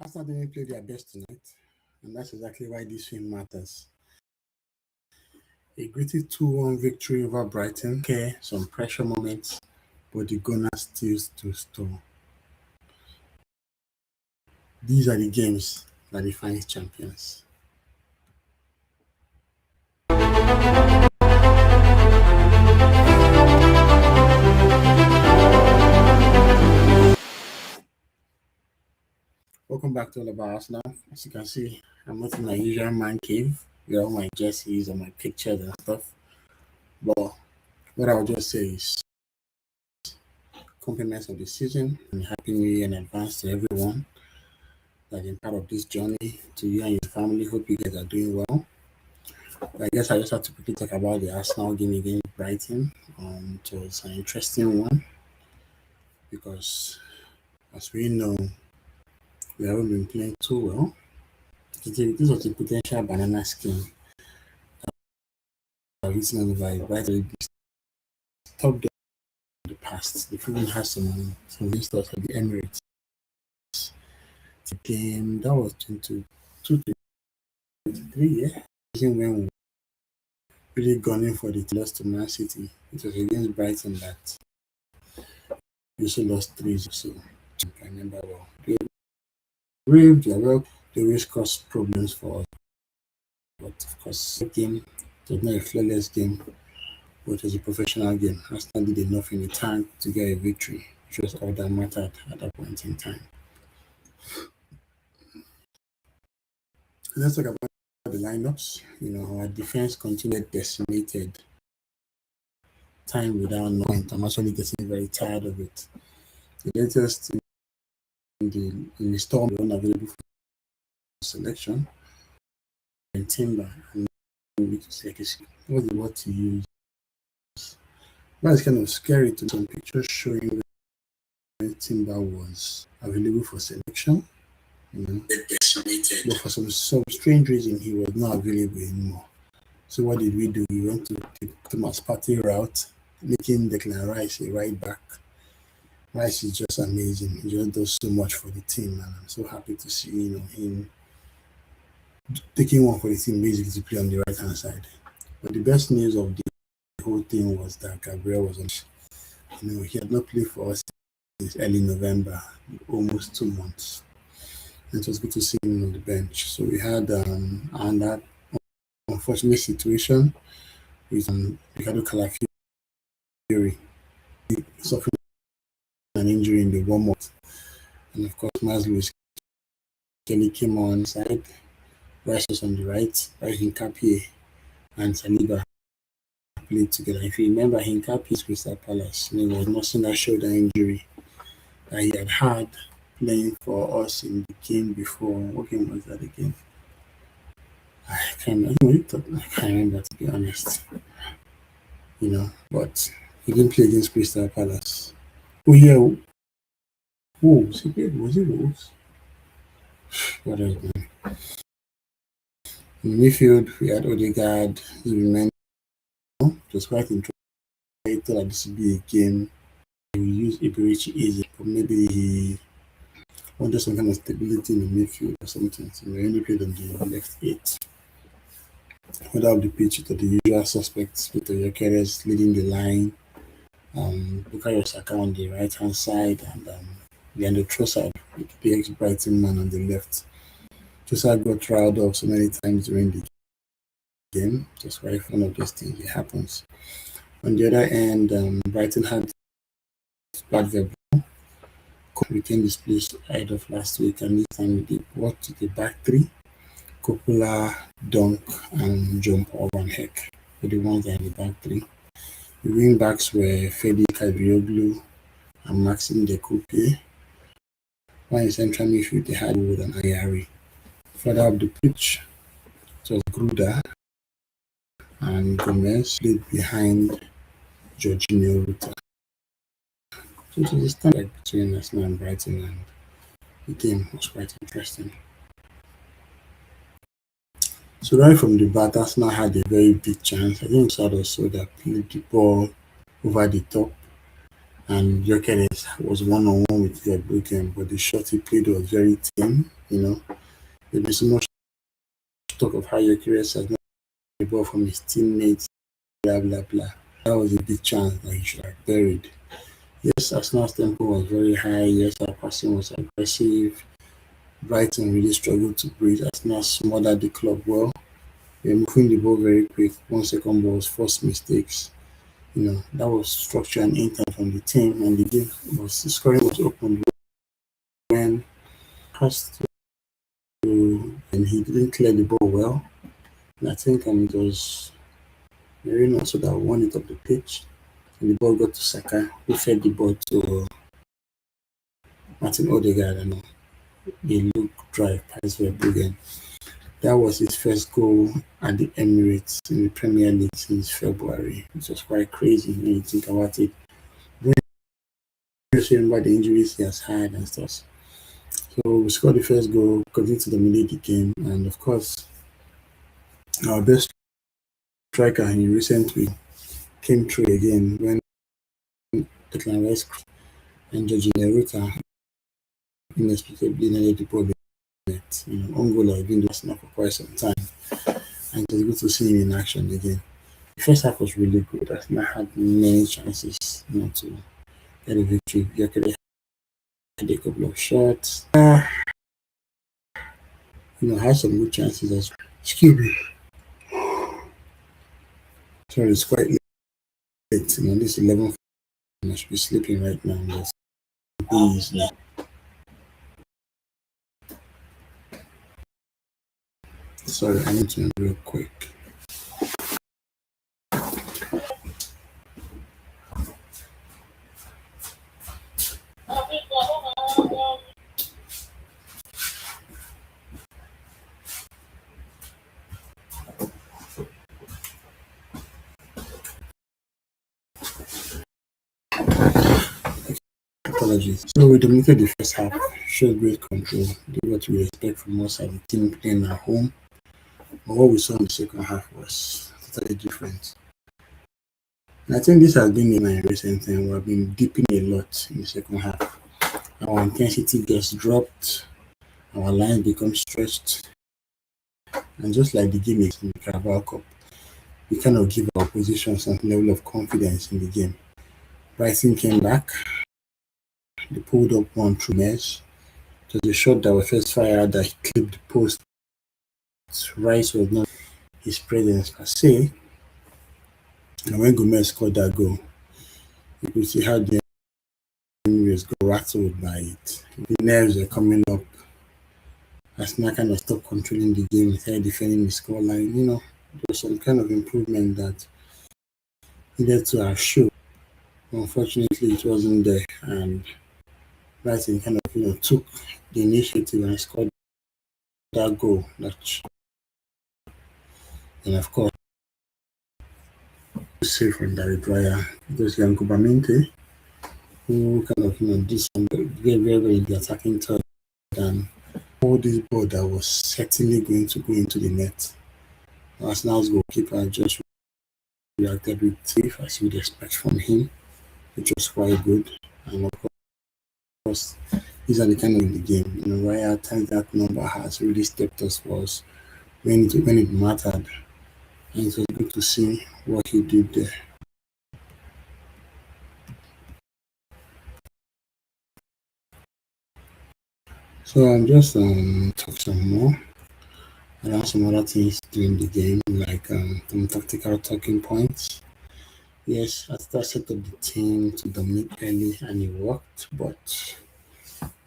Arsenal didn't play their best tonight, and that's exactly why this win matters. A gritty 2-1 victory over Brighton. Okay, some pressure moments, but the Gunners still to store. These are the games that define champions. Welcome back to All About Arsenal. As you can see, I'm not in my usual man cave with all my jerseys and my pictures and stuff. But what I'll just say is compliments of the season and happy new year in advance to everyone that been part of this journey. To you and your family, hope you guys are doing well. I guess I just have to quickly talk about the Arsenal game against Brighton. It was an interesting one because, as we know, we haven't been playing too well. This was a potential banana skin written on the vibe, right? Stop them in the past. The even has some visitors at the Emirates. The game that was 22 23, yeah. When we really gunning for the loss to Man City, it was against Brighton that we also lost 3. So I remember well. They braved, they always caused problems for us. But of course, the game was not a flawless game, but it was a professional game. Arsenal did enough in the tank to get a victory, which was all that mattered at that point in time. Let's talk about the lineups. Our defense continued decimated. Time without knowing. I'm actually getting very tired of it. The latest in the storm unavailable for selection and Timber and what's the word to use? That's kind of scary to some pictures showing when Timber was available for selection. But for some strange reason he was not available anymore. So what did we do? We went to the Thomas Partey route, making Declan Rice a right back. Rice is just amazing. He just does so much for the team, and I'm so happy to see him taking one for the team basically to play on the right hand side. But the best news of the whole thing was that Gabriel was on. He had not played for us since early November, almost 2 months. And it was good to see him on the bench. So we had that unfortunate situation with Ricardo Calafiori suffering an injury in the warm-up. And of course, Maslow Kelly came on side, Rice was on the right, Hinkapie and Saliba played together. If you remember, Hinkapie's Crystal Palace, he was nursing that shoulder injury that he had playing for us in the game before. What game was that again? I can't remember, to be honest. But he didn't play against Crystal Palace. Oh yeah, Wolves. Was it Wolves? What else, man? In the midfield, we had Odegaard, Zubimendi. It was quite interesting. I thought that this would be a game he will use Iberici easy, but maybe he wanted some kind of stability in the midfield or something. So we only played on the left 8. Whether of the pitch to the usual suspects, Peter Gyökeres leading the line, Bukayo Saka on the right hand side, and Leandro Trossard, the ex-Brighton man on the left. Trossard got riled up so many times during the game. Just right one of those things, it happens. On the other end, Brighton had bad verbal. Retained this place ahead of last week, and this time we did what to the back 3. Coppola, Dunk, and John Paul Van Heck were the ones that in the back 3. The wing backs were Fedi Kadrioglu and Maxime Dekoupe. While in central midfield, they had Wood and Ayari. Further up the pitch, it was Gruda and Gomez played behind Jorginho Ruta. So it was a standard between Arsenal and Brighton, and the game was quite interesting. So right from the bat, Arsenal had a very big chance. I think Sado that played the ball over the top, and Gyökeres was one-on-one with the Brighton, but the shot he played was very thin. You know, there'll be so much talk of how Gyökeres has not the ball from his teammates, blah blah blah. That was a big chance that he should have buried. Yes, Arsenal's tempo was very high. Yes, our passing was aggressive. Brighton really struggled to breathe. Arsenal smothered the club well. They were moving the ball very quick. 1 second balls, forced mistakes. That was structure and intent from the team, and the scoring was opened when passed to, and he didn't clear the ball well. And I think it was Marino also that won it up the pitch. And the ball got to Saka, who fed the ball to Martin Odegaard, and the look drive pass were brilliant. That was his first goal at the Emirates in the Premier League since February, which was quite crazy when you think about it. When you remember the injuries he has had and stuff. So we scored the first goal, continued to dominate the game, and of course, our best striker in recent week came through again when Declan Rice and Jorginho Ruta inexplicably needed the ball net. Angola has been the Arsenal for quite some time, and it was good to see him in action again. The first half was really good. Arsenal had many chances, to get a victory. Gyökeres had a couple of shots. Had some good chances as well. Excuse me. Sorry, it's quite late. This 11. I should be sleeping right now. But please, sorry, I need to real quick. Apologies. So we dominated the first half, showed great control, did what we expect from us as a team playing at home. But what we saw in the second half was totally different. And I think this has been in recent time. We have been dipping a lot in the second half. Our intensity gets dropped, our lines become stretched, and just like the game in the Carabao Cup, we kind of give our opposition some level of confidence in the game. Brighton came back, they pulled up one through mesh. It was a shot that was first fired that he clipped the post. Rice was not his presence per se. And when Gomez scored that goal, you could see how the Emirates got rattled by it. The nerves were coming up. Arsenal kind of stopped controlling the game, started defending the scoreline. There was some kind of improvement that needed to have shown. Unfortunately, it wasn't there, and Brighton kind of took the initiative and scored that goal. And of course, save from David Raya. It was Jan Kubamente who kind of did some very, very, very in the attacking third and all this ball that was certainly going to go into the net. Arsenal's goalkeeper just reacted with safe as you'd expect from him, which was quite good. And of course, these are the kind of in the game. Raya, times that number has really stepped us for us when it mattered. And it was good to see what he did there. So I'm just talk some more around some other things during the game, like some tactical talking points. Yes, I set up the team to dominate early and it worked, but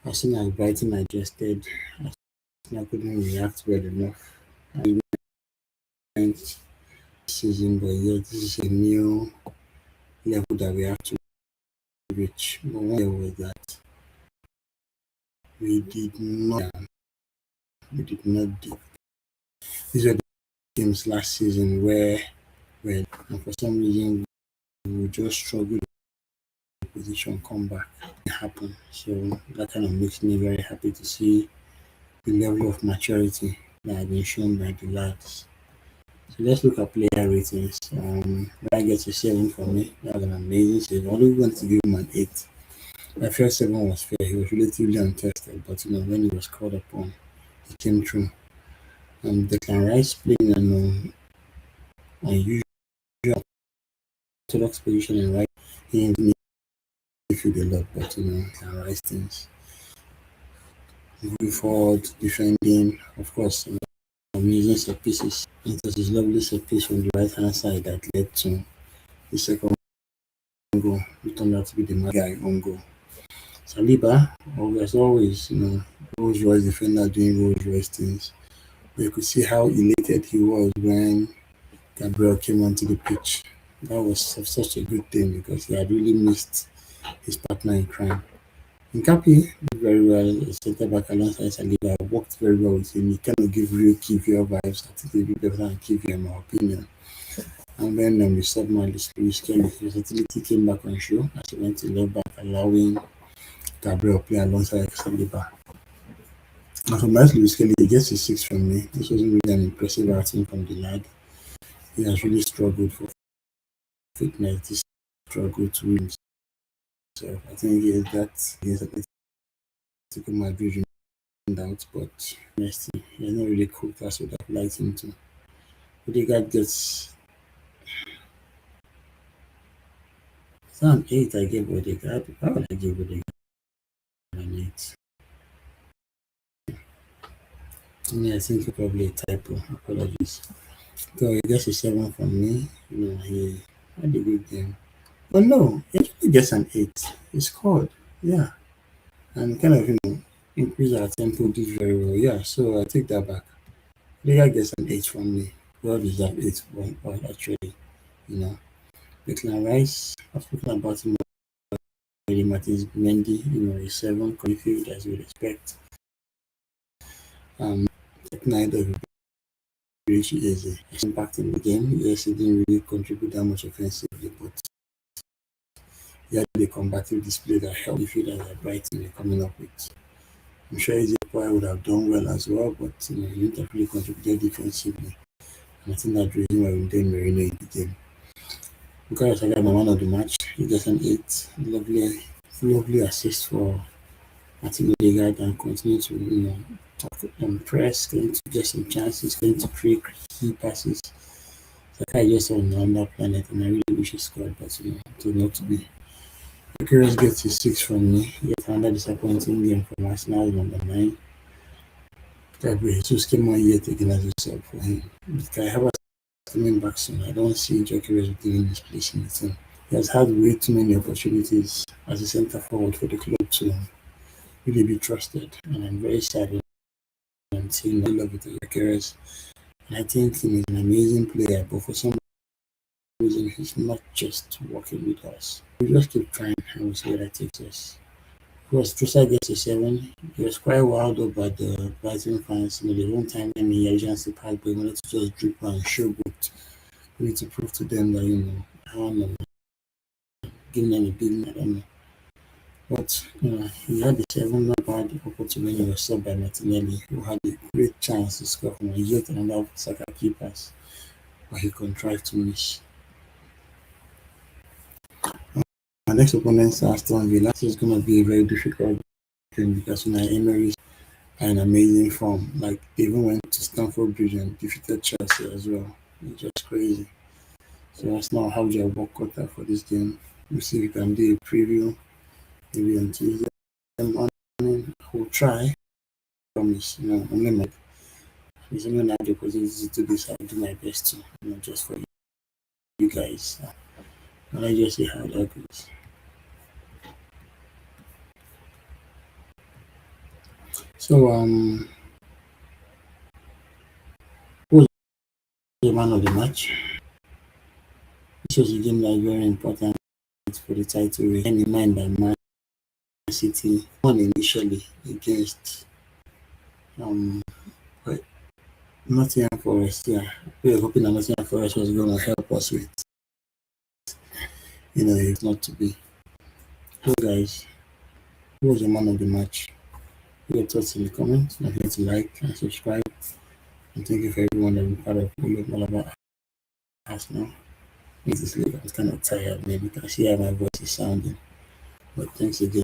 as soon as Brighton adjusted, I couldn't react well enough. I went season, but yeah, this is a new level that we have to reach. But one thing was that we did not dip. These were the games last season where and for some reason we just struggled the position come back and happen. So that kind of makes me very happy to see the level of maturity that has been shown by the lads. So let's look at player ratings. That gets a 7 for me. That was an amazing save. I only wanted to give him an 8. My first 7 was fair. He was relatively untested, but when he was called upon, he came through. Declan Rice playing an unusual orthodox position in right. He midfield a lot, but Declan Rice things. Moving forward, defending, of course, amazing set pieces. It was his lovely set piece from the right hand side that led to the second goal. It turned out to be the mad guy on goal. Saliba, always, Rolls Royce defender doing Rolls Royce things. But you could see how elated he was when Gabriel came onto the pitch. That was such a good thing because he had really missed his partner in crime. Nkapi did very well, centre back alongside Saliba, worked very well with him. He kind of gave real Kivior vibes. I think he did better than Kivior in my opinion. And then we saw Luis Kelly. His versatility came back on show as he went to left back, allowing Gabriel play alongside Saliba. And from that, Luis Kelly, he gets a 6 from me. This wasn't really an impressive outing from the lad. He has really struggled for fitness. This struggle to win. So I think he is that he is Atletico Madrid out, but honestly, he has not really cooked as would have liked him to. Odegaard gets it's not an 8 I gave Odegaard. Why would I give Odegaard an 8? To me, I think it's probably a typo. Apologies. So he gets a 7 from me. He had a good game. But no, he actually gets an 8. He scored. Yeah. And kind of, increase our tempo, did very well. Yeah, so I take that back. Liga gets an 8 from me. Well deserved 8 well, actually. You know. Declan Rice, I've spoken about him already. Martins Mendy, a 7 midfield as you would expect. Neither of Richie is a impact in the game. Yes, he didn't really contribute that much offensively, but he had the combative display that helped midfielders like Brighton were coming up with. I'm sure Ezekiel would have done well as well, but he didn't really contribute defensively. And I think that's the reason why we didn't Merino in the game. Because I got my man of the match, he gets an 8. Lovely assist for Martin Odegaard and continue to talk and press, going to get some chances, going to create key passes. Like I just on another planet, and I really wish he scored, but it turned not to be. Gyökeres gets a 6 from me. Yet another disappointing game from Arsenal number 9. Gabriel Jesus came on yet again as a sub for him. But Kai Havertz coming back soon. I don't see Gyökeres retaining his place in the team. He has had way too many opportunities as a centre forward for the club to really be trusted, and I'm very sad and seeing I love with Gyökeres. And I think he's an amazing player, but for some reason he's not just working with us. We just keep trying and we'll see where that takes us. Of course, Trossard gets a 7. He was quite wild up by the Brighton fans. The one time when he had a chance to pass, but he wanted to just drip and showboat. We need to prove to them that, I don't know, giving them a big, I don't know. But he had the 7 not bad opportunity when he was subbed by Martinelli, who had a great chance to score from yet another Saka keepers, but he contrived to miss. Our next opponent is Aston Villa. This is going to be a very difficult game because Emirates are in amazing form. Like they even went to Stamford Bridge and defeated Chelsea as well. It's just crazy. So that's now how their work cut out for this game. We'll see if we can do a preview maybe on Tuesday morning. We'll try. Promise, only my it's only not the opportunity to do this. I'll do my best to, just for you guys. And I just see how that goes. So, who was the man of the match? This was a game that was very important for the title. We had in mind that Man City won initially against Nottingham Forest. Yeah, we were hoping that Nottingham Forest was going to help us with, it's not to be. So, guys, who was the man of the match? Your thoughts in the comments. Don't forget to like and subscribe. And thank you for everyone that been part of all about Arsenal. Need to sleep. I was kind of tired, man. You can see how my voice is sounding. But thanks again.